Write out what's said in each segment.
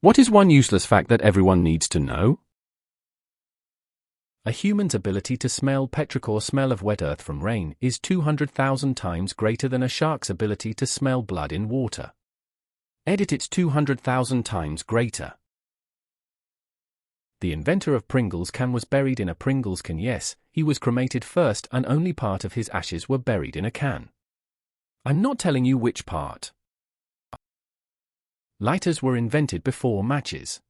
What is one useless fact that everyone needs to know? A human's ability to smell petrichor, smell of wet earth from rain, is 200,000 times greater than a shark's ability to smell blood in water. It's 200,000 times greater. The inventor of Pringles can was buried in a Pringles can. Yes, he was cremated first and only part of his ashes were buried in a can. I'm not telling you which part. Lighters were invented before matches.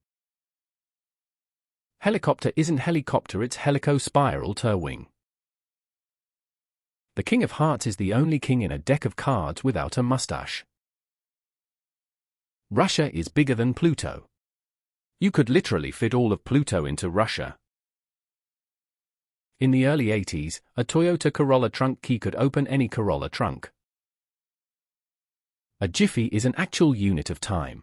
Helicopter isn't helicopter, it's helico-spiral wing. The King of Hearts is the only king in a deck of cards without a mustache. Russia is bigger than Pluto. You could literally fit all of Pluto into Russia. In the early 80s, a Toyota Corolla trunk key could open any Corolla trunk. A jiffy is an actual unit of time.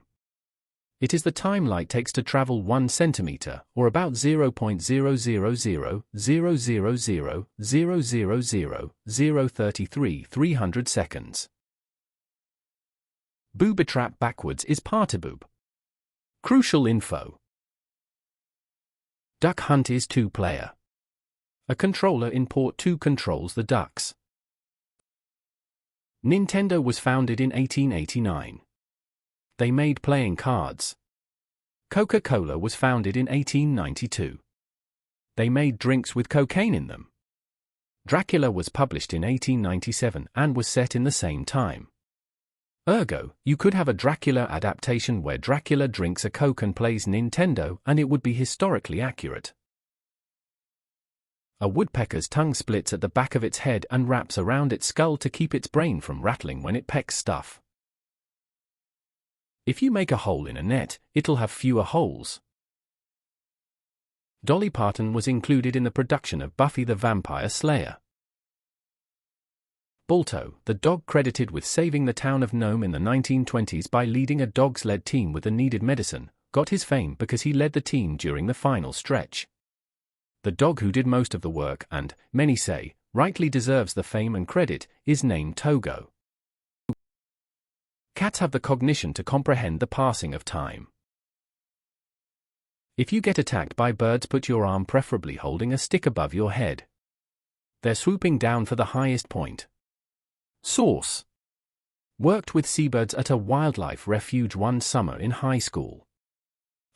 It is the time light takes to travel 1 centimeter, or about 0.00000000033 seconds. Booby trap backwards is partyboob. Crucial info. Duck Hunt is 2-player. A controller in port 2 controls the ducks. Nintendo was founded in 1889. They made playing cards. Coca-Cola was founded in 1892. They made drinks with cocaine in them. Dracula was published in 1897 and was set in the same time. Ergo, you could have a Dracula adaptation where Dracula drinks a Coke and plays Nintendo, and it would be historically accurate. A woodpecker's tongue splits at the back of its head and wraps around its skull to keep its brain from rattling when it pecks stuff. If you make a hole in a net, it'll have fewer holes. Dolly Parton was included in the production of Buffy the Vampire Slayer. Balto, the dog credited with saving the town of Nome in the 1920s by leading a dog-sled team with the needed medicine, got his fame because he led the team during the final stretch. The dog who did most of the work and, many say, rightly deserves the fame and credit, is named Togo. Cats have the cognition to comprehend the passing of time. If you get attacked by birds, put your arm preferably holding a stick above your head. They're swooping down for the highest point. Source. Worked with seabirds at a wildlife refuge one summer in high school.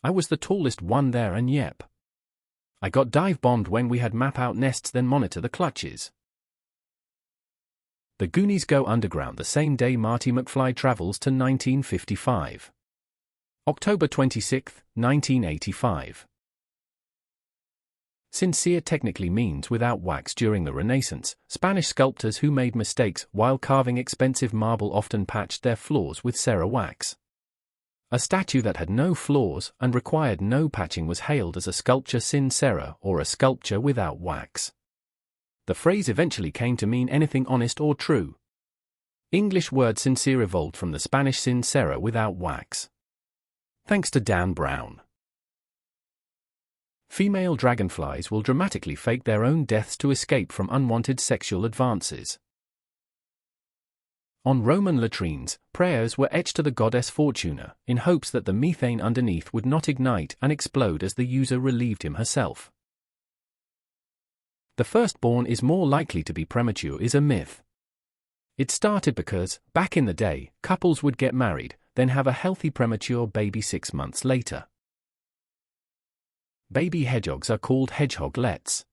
I was the tallest one there, and yep. I got dive-bombed when we had map out nests, then monitor the clutches. The Goonies go underground the same day Marty McFly travels to 1955. October 26, 1985. Sincere technically means without wax. During the Renaissance, Spanish sculptors who made mistakes while carving expensive marble often patched their flaws with cera wax. A statue that had no flaws and required no patching was hailed as a sculpture sin cera, or a sculpture without wax. The phrase eventually came to mean anything honest or true. English word sincere evolved from the Spanish sin cera, without wax. Thanks to Dan Brown. Female dragonflies will dramatically fake their own deaths to escape from unwanted sexual advances. On Roman latrines, prayers were etched to the goddess Fortuna, in hopes that the methane underneath would not ignite and explode as the user relieved him herself. The firstborn is more likely to be premature is a myth. It started because, back in the day, couples would get married, then have a healthy premature baby 6 months later. Baby hedgehogs are called hedgehoglets.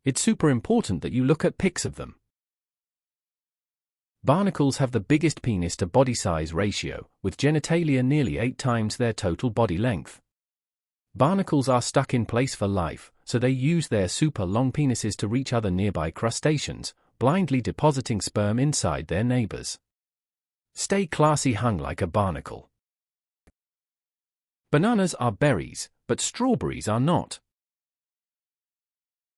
It's super important that you look at pics of them. Barnacles have the biggest penis to body size ratio, with genitalia nearly 8 times their total body length. Barnacles are stuck in place for life, so they use their super long penises to reach other nearby crustaceans, blindly depositing sperm inside their neighbors. Stay classy, hung like a barnacle. Bananas are berries, but strawberries are not.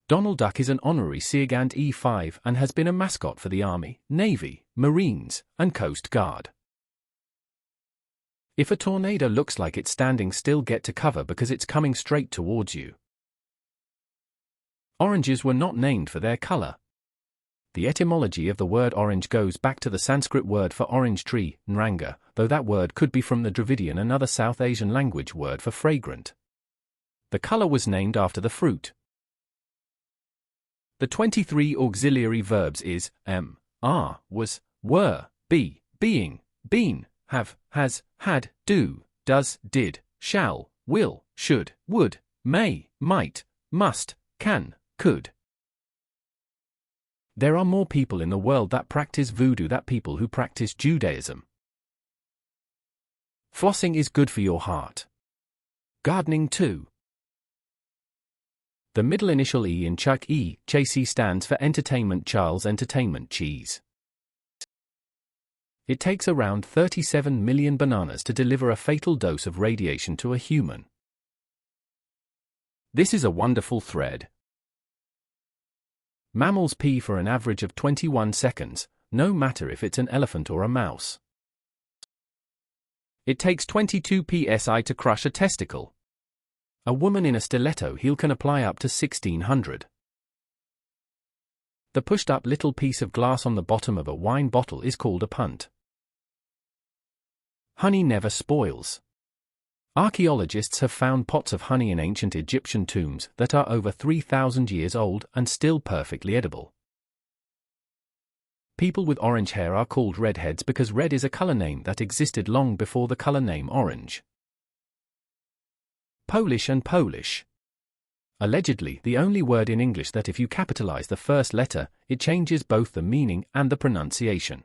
Donald Duck is an honorary Sergeant E5 and has been a mascot for the Army, Navy, Marines, and Coast Guard. If a tornado looks like it's standing still, get to cover because it's coming straight towards you. Oranges were not named for their color. The etymology of the word orange goes back to the Sanskrit word for orange tree, nranga, though that word could be from the Dravidian, another South Asian language word for fragrant. The color was named after the fruit. The 23 auxiliary verbs is, are, was, were, be, being, been, have, has, had, do, does, did, shall, will, should, would, may, might, must, can, could. There are more people in the world that practice voodoo than people who practice Judaism. Flossing is good for your heart. Gardening too. The middle initial E in Chuck E. Chasey stands for Entertainment Charles Entertainment Cheese. It takes around 37 million bananas to deliver a fatal dose of radiation to a human. This is a wonderful thread. Mammals pee for an average of 21 seconds, no matter if it's an elephant or a mouse. It takes 22 psi to crush a testicle. A woman in a stiletto heel can apply up to 1600. The pushed-up little piece of glass on the bottom of a wine bottle is called a punt. Honey never spoils. Archaeologists have found pots of honey in ancient Egyptian tombs that are over 3,000 years old and still perfectly edible. People with orange hair are called redheads because red is a color name that existed long before the color name orange. Polish and Polish. Allegedly the only word in English that if you capitalize the first letter, it changes both the meaning and the pronunciation.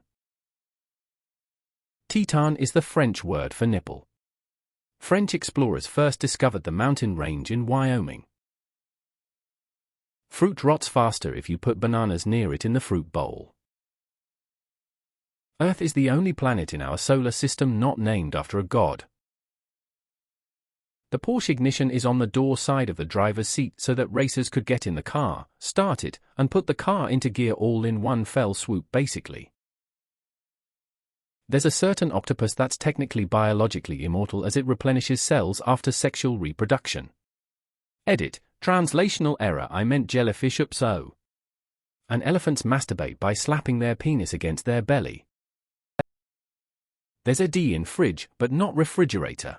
Teton is the French word for nipple. French explorers first discovered the mountain range in Wyoming. Fruit rots faster if you put bananas near it in the fruit bowl. Earth is the only planet in our solar system not named after a god. The Porsche ignition is on the door side of the driver's seat so that racers could get in the car, start it, and put the car into gear all in one fell swoop basically. There's a certain octopus that's technically biologically immortal as it replenishes cells after sexual reproduction. Edit, translational error, I meant jellyfish. Oops. And elephants masturbate by slapping their penis against their belly. There's a D in fridge, but not refrigerator.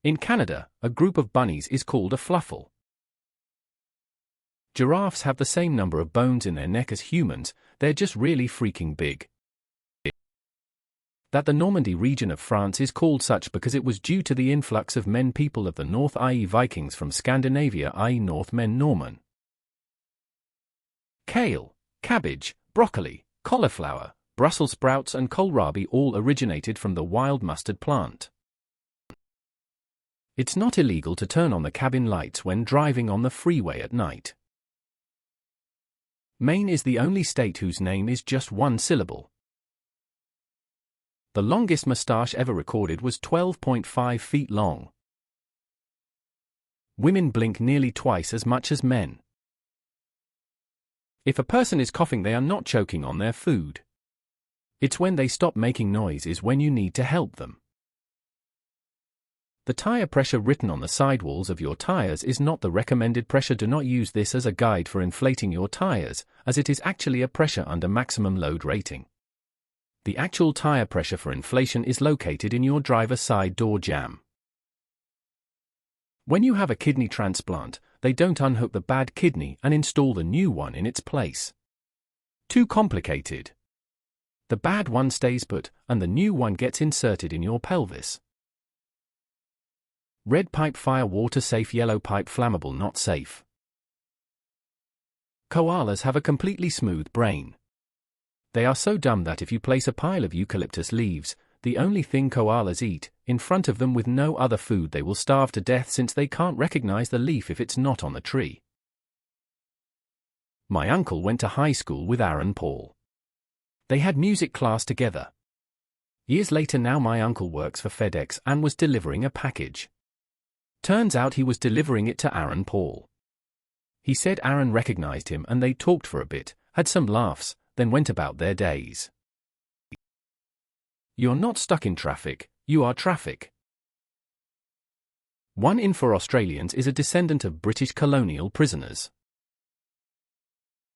In Canada, a group of bunnies is called a fluffle. Giraffes have the same number of bones in their neck as humans, they're just really freaking big. That the Normandy region of France is called such because it was due to the influx of men people of the north, i.e. Vikings from Scandinavia, i.e. Northmen Norman. Kale, cabbage, broccoli, cauliflower, Brussels sprouts and kohlrabi all originated from the wild mustard plant. It's not illegal to turn on the cabin lights when driving on the freeway at night. Maine is the only state whose name is just one syllable. The longest mustache ever recorded was 12.5 feet long. Women blink nearly twice as much as men. If a person is coughing, they are not choking on their food. It's when they stop making noise is when you need to help them. The tire pressure written on the sidewalls of your tires is not the recommended pressure. Do not use this as a guide for inflating your tires, as it is actually a pressure under maximum load rating. The actual tire pressure for inflation is located in your driver's side door jamb. When you have a kidney transplant, they don't unhook the bad kidney and install the new one in its place. Too complicated. The bad one stays put, and the new one gets inserted in your pelvis. Red pipe fire water safe, yellow pipe flammable not safe. Koalas have a completely smooth brain. They are so dumb that if you place a pile of eucalyptus leaves, the only thing koalas eat, in front of them with no other food, they will starve to death since they can't recognize the leaf if it's not on the tree. My uncle went to high school with Aaron Paul. They had music class together. Years later now my uncle works for FedEx and was delivering a package. Turns out he was delivering it to Aaron Paul. He said Aaron recognized him and they talked for a bit, had some laughs, then went about their days. You're not stuck in traffic, you are traffic. 1 in 4 Australians is a descendant of British colonial prisoners.